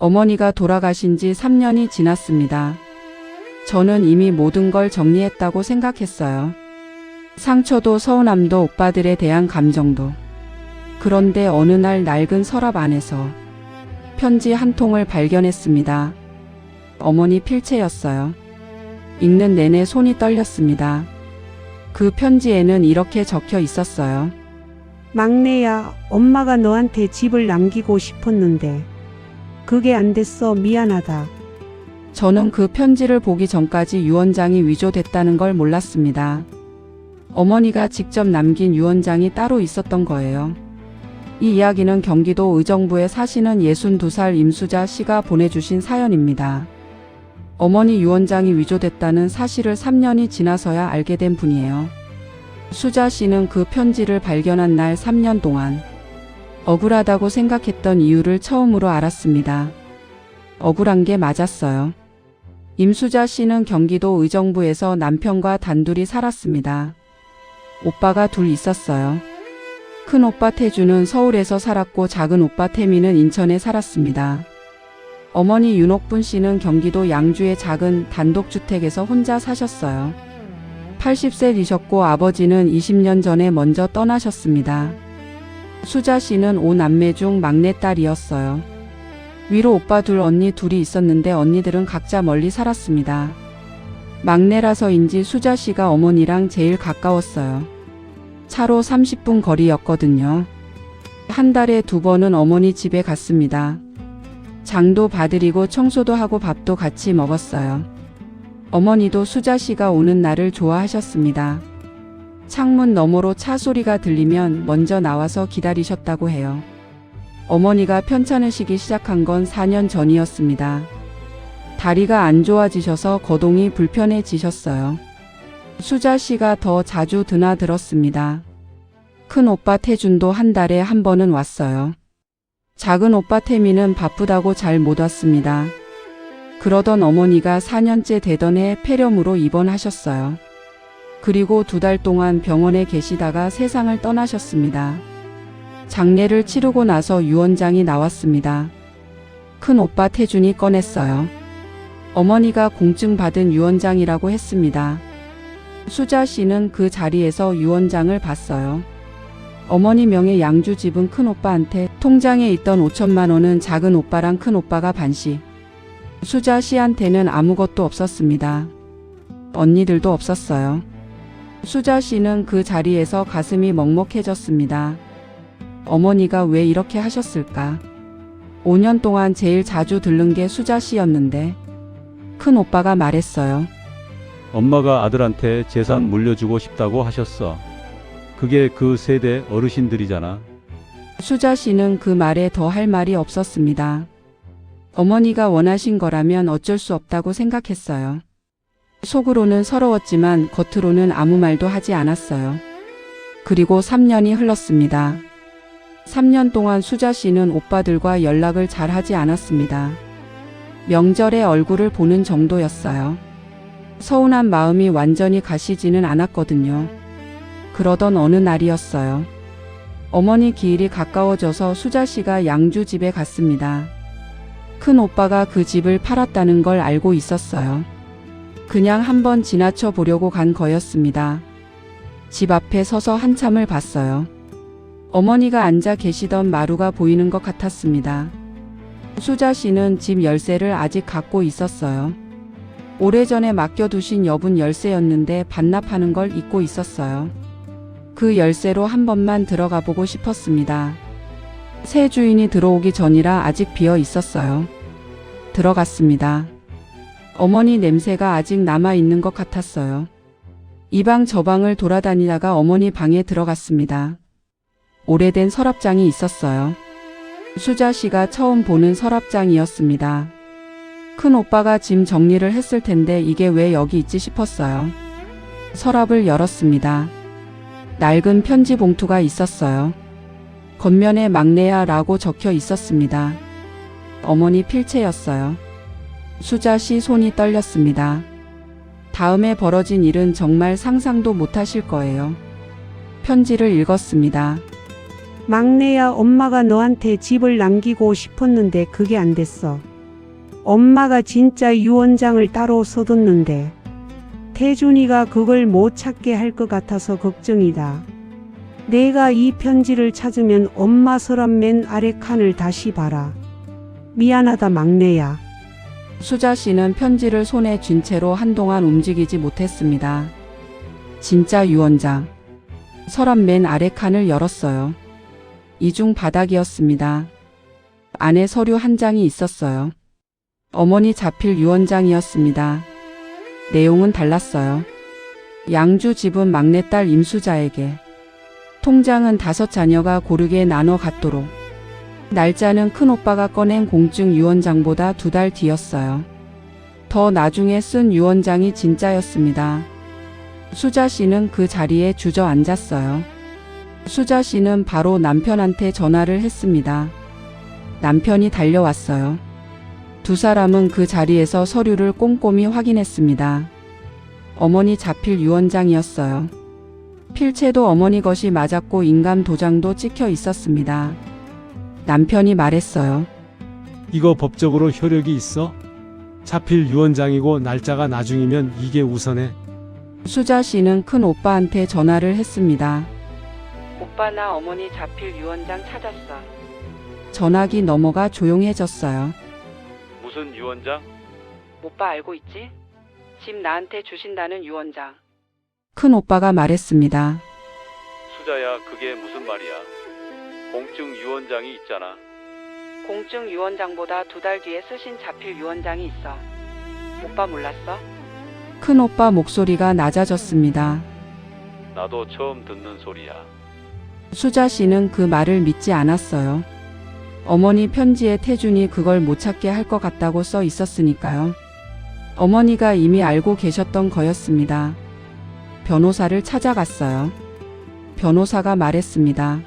어머니가 돌아가신 지 3년이 지났습니다. 저는 이미 모든 걸 정리했다고 생각했어요. 상처도 서운함도 오빠들에 대한 감정도. 그런데 어느 날 낡은 서랍 안에서 편지 한 통을 발견했습니다. 어머니 필체였어요. 읽는 내내 손이 떨렸습니다. 그 편지에는 이렇게 적혀 있었어요. 막내야, 엄마가 너한테 집을 남기고 싶었는데 그게 안 됐어. 미안하다. 저는 그 편지를 보기 전까지 유언장이 위조됐다는 걸 몰랐습니다. 어머니가 직접 남긴 유언장이 따로 있었던 거예요. 이 이야기는 경기도 의정부에 사시는 62살 임수자 씨가 보내주신 사연입니다. 어머니 유언장이 위조됐다는 사실을 3년이 지나서야 알게 된 분이에요. 수자 씨는 그 편지를 발견한 날 3년 동안 억울하다고 생각했던 이유를 처음으로 알았습니다. 억울한 게 맞았어요. 임수자 씨는 경기도 의정부에서 남편과 단둘이 살았습니다. 오빠가 둘 있었어요. 큰 오빠 태주는 서울에서 살았고 작은 오빠 태미는 인천에 살았습니다. 어머니 윤옥분 씨는 경기도 양주의 작은 단독주택에서 혼자 사셨어요. 80세이셨고 아버지는 20년 전에 먼저 떠나셨습니다. 수자 씨는 5남매 중 막내딸이었어요. 위로 오빠 둘, 언니 둘이 있었는데 언니들은 각자 멀리 살았습니다. 막내라서인지 수자 씨가 어머니랑 제일 가까웠어요. 차로 30분 거리였거든요. 한 달에 2번은 어머니 집에 갔습니다. 장도 봐드리고 청소도 하고 밥도 같이 먹었어요. 어머니도 수자 씨가 오는 날을 좋아하셨습니다. 창문 너머로 차 소리가 들리면 먼저 나와서 기다리셨다고 해요. 어머니가 편찮으시기 시작한 건 4년 전이었습니다. 다리가 안 좋아지셔서 거동이 불편해지셨어요. 수자 씨가 더 자주 드나들었습니다. 큰 오빠 태준도 한 달에 한 번은 왔어요. 작은 오빠 태미는 바쁘다고 잘 못 왔습니다. 그러던 어머니가 4년째 되던 해 폐렴으로 입원하셨어요. 그리고 2달 동안 병원에 계시다가 세상을 떠나셨습니다. 장례를 치르고 나서 유언장이 나왔습니다. 큰 오빠 태준이 꺼냈어요. 어머니가 공증 받은 유언장이라고 했습니다. 수자 씨는 그 자리에서 유언장을 봤어요. 어머니 명의 양주 집은 큰 오빠한테, 통장에 있던 5천만 원은 작은 오빠랑 큰 오빠가 반씩. 수자 씨한테는 아무것도 없었습니다. 언니들도 없었어요. 수자 씨는 그 자리에서 가슴이 먹먹해졌습니다. 어머니가 왜 이렇게 하셨을까? 5년 동안 제일 자주 들른 게 수자 씨였는데 큰 오빠가 말했어요. 엄마가 아들한테 재산 물려주고 싶다고 하셨어. 그게 그 세대 어르신들이잖아. 수자 씨는 그 말에 더 할 말이 없었습니다. 어머니가 원하신 거라면 어쩔 수 없다고 생각했어요. 속으로는 서러웠지만 겉으로는 아무 말도 하지 않았어요. 그리고 3년이 흘렀습니다. 3년 동안 수자 씨는 오빠들과 연락을 잘 하지 않았습니다. 명절에 얼굴을 보는 정도였어요. 서운한 마음이 완전히 가시지는 않았거든요. 그러던 어느 날이었어요. 어머니 기일이 가까워져서 수자 씨가 양주 집에 갔습니다. 큰 오빠가 그 집을 팔았다는 걸 알고 있었어요. 그냥 한번 지나쳐 보려고 간 거였습니다. 집 앞에 서서 한참을 봤어요. 어머니가 앉아 계시던 마루가 보이는 것 같았습니다. 수자 씨는 집 열쇠를 아직 갖고 있었어요. 오래전에 맡겨두신 여분 열쇠였는데 반납하는 걸 잊고 있었어요. 그 열쇠로 한 번만 들어가 보고 싶었습니다. 새 주인이 들어오기 전이라 아직 비어 있었어요. 들어갔습니다. 어머니 냄새가 아직 남아있는 것 같았어요. 이 방 저 방을 돌아다니다가 어머니 방에 들어갔습니다. 오래된 서랍장이 있었어요. 수자 씨가 처음 보는 서랍장이었습니다. 큰 오빠가 짐 정리를 했을 텐데 이게 왜 여기 있지 싶었어요. 서랍을 열었습니다. 낡은 편지 봉투가 있었어요. 겉면에 막내야 라고 적혀 있었습니다. 어머니 필체였어요. 수자 씨 손이 떨렸습니다. 다음에 벌어진 일은 정말 상상도 못하실 거예요. 편지를 읽었습니다. 막내야, 엄마가 너한테 집을 남기고 싶었는데 그게 안 됐어. 엄마가 진짜 유언장을 따로 써뒀는데 태준이가 그걸 못 찾게 할 것 같아서 걱정이다. 내가 이 편지를 찾으면 엄마 서랍 맨 아래 칸을 다시 봐라. 미안하다 막내야. 수자 씨는 편지를 손에 쥔 채로 한동안 움직이지 못했습니다. 진짜 유언장. 서랍 맨 아래 칸을 열었어요. 이중 바닥이었습니다. 안에 서류 한 장이 있었어요. 어머니 자필 유언장이었습니다. 내용은 달랐어요. 양주 집은 막내딸 임수자에게, 통장은 5자녀가 고르게 나눠 갖도록. 날짜는 큰오빠가 꺼낸 공증 유언장보다 2달 뒤였어요. 더 나중에 쓴 유언장이 진짜였습니다. 수자 씨는 그 자리에 주저앉았어요. 수자 씨는 바로 남편한테 전화를 했습니다. 남편이 달려왔어요. 두 사람은 그 자리에서 서류를 꼼꼼히 확인했습니다. 어머니 자필 유언장이었어요. 필체도 어머니 것이 맞았고 인감 도장도 찍혀 있었습니다. 남편이 말했어요. 이거 법적으로 효력이 있어? 자필 유언장이고 날짜가 나중이면 이게 우선해. 수자 씨는 큰 오빠한테 전화를 했습니다. 오빠 나 어머니 자필 유언장 찾았어. 전화기 넘어가 조용해졌어요. 무슨 유언장? 오빠 알고 있지? 집 나한테 주신다는 유언장. 큰 오빠가 말했습니다. 수자야, 그게 무슨 말이야? 공증 유언장이 있잖아. 공증 유언장보다 2달 뒤에 쓰신 자필 유언장이 있어. 오빠 몰랐어? 큰 오빠 목소리가 낮아졌습니다. 나도 처음 듣는 소리야. 수자 씨는 그 말을 믿지 않았어요. 어머니 편지에 태준이 그걸 못 찾게 할 것 같다고 써 있었으니까요. 어머니가 이미 알고 계셨던 거였습니다. 변호사를 찾아갔어요. 변호사가 말했습니다.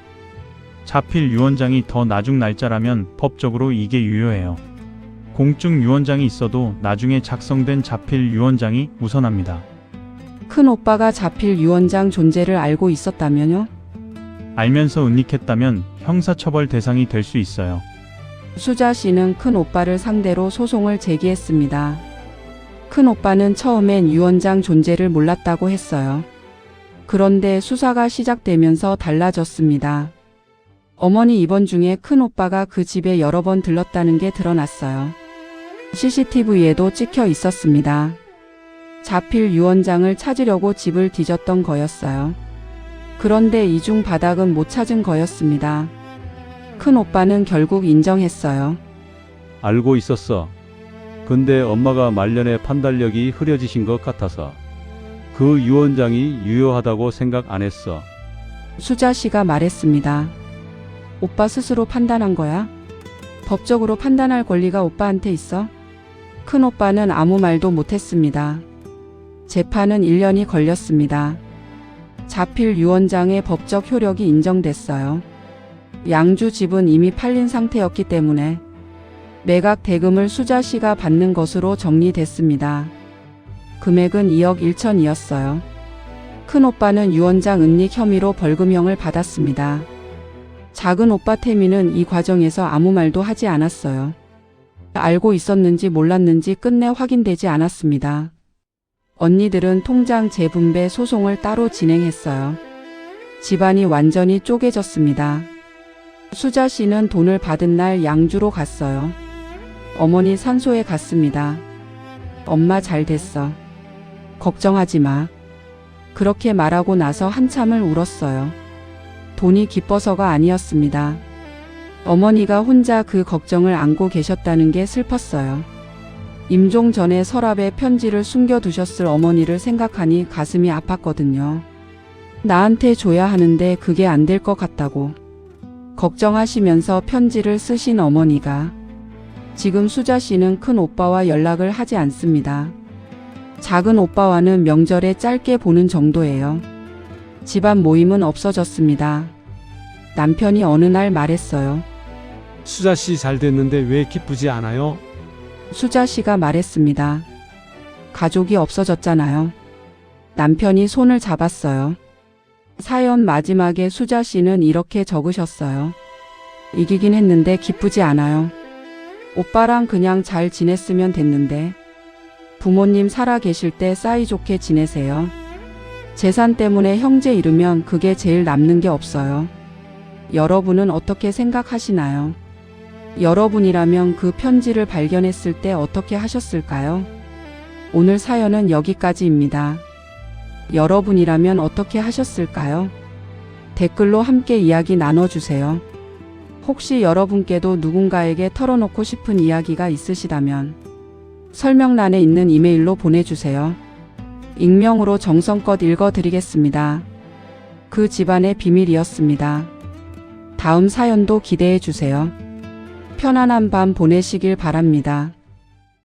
자필 유언장이 더 나중 날짜라면 법적으로 이게 유효해요. 공증 유언장이 있어도 나중에 작성된 자필 유언장이 우선합니다. 큰 오빠가 자필 유언장 존재를 알고 있었다면요? 알면서 은닉했다면 형사처벌 대상이 될 수 있어요. 수자 씨는 큰 오빠를 상대로 소송을 제기했습니다. 큰 오빠는 처음엔 유언장 존재를 몰랐다고 했어요. 그런데 수사가 시작되면서 달라졌습니다. 어머니 입원 중에 큰 오빠가 그 집에 여러 번 들렀다는 게 드러났어요. CCTV에도 찍혀 있었습니다. 자필 유언장을 찾으려고 집을 뒤졌던 거였어요. 그런데 이중 바닥은 못 찾은 거였습니다. 큰 오빠는 결국 인정했어요. 알고 있었어. 근데 엄마가 말년에 판단력이 흐려지신 것 같아서 그 유언장이 유효하다고 생각 안 했어. 수자 씨가 말했습니다. 오빠 스스로 판단한 거야? 법적으로 판단할 권리가 오빠한테 있어? 큰 오빠는 아무 말도 못했습니다. 재판은 1년이 걸렸습니다. 자필 유언장의 법적 효력이 인정됐어요. 양주 집은 이미 팔린 상태였기 때문에 매각 대금을 수자 씨가 받는 것으로 정리됐습니다. 금액은 2억 1천이었어요. 큰 오빠는 유언장 은닉 혐의로 벌금형을 받았습니다. 작은 오빠 태민은 이 과정에서 아무 말도 하지 않았어요. 알고 있었는지 몰랐는지 끝내 확인되지 않았습니다. 언니들은 통장 재분배 소송을 따로 진행했어요. 집안이 완전히 쪼개졌습니다. 수자 씨는 돈을 받은 날 양주로 갔어요. 어머니 산소에 갔습니다. 엄마 잘 됐어. 걱정하지 마. 그렇게 말하고 나서 한참을 울었어요. 돈이 기뻐서가 아니었습니다. 어머니가 혼자 그 걱정을 안고 계셨다는 게 슬펐어요. 임종 전에 서랍에 편지를 숨겨두셨을 어머니를 생각하니 가슴이 아팠거든요. 나한테 줘야 하는데 그게 안 될 것 같다고 걱정하시면서 편지를 쓰신 어머니가 지금 수자 씨는 큰 오빠와 연락을 하지 않습니다. 작은 오빠와는 명절에 짧게 보는 정도예요. 집안 모임은 없어졌습니다. 남편이 어느 날 말했어요. 수자 씨 잘 됐는데 왜 기쁘지 않아요? 수자 씨가 말했습니다. 가족이 없어졌잖아요. 남편이 손을 잡았어요. 사연 마지막에 수자 씨는 이렇게 적으셨어요. 이기긴 했는데 기쁘지 않아요. 오빠랑 그냥 잘 지냈으면 됐는데. 부모님 살아 계실 때 사이좋게 지내세요. 재산 때문에 형제 잃으면 그게 제일 남는 게 없어요. 여러분은 어떻게 생각하시나요? 여러분이라면 그 편지를 발견했을 때 어떻게 하셨을까요? 오늘 사연은 여기까지입니다. 여러분이라면 어떻게 하셨을까요? 댓글로 함께 이야기 나눠주세요. 혹시 여러분께도 누군가에게 털어놓고 싶은 이야기가 있으시다면 설명란에 있는 이메일로 보내주세요. 익명으로 정성껏 읽어드리겠습니다. 그 집안의 비밀이었습니다. 다음 사연도 기대해 주세요. 편안한 밤 보내시길 바랍니다.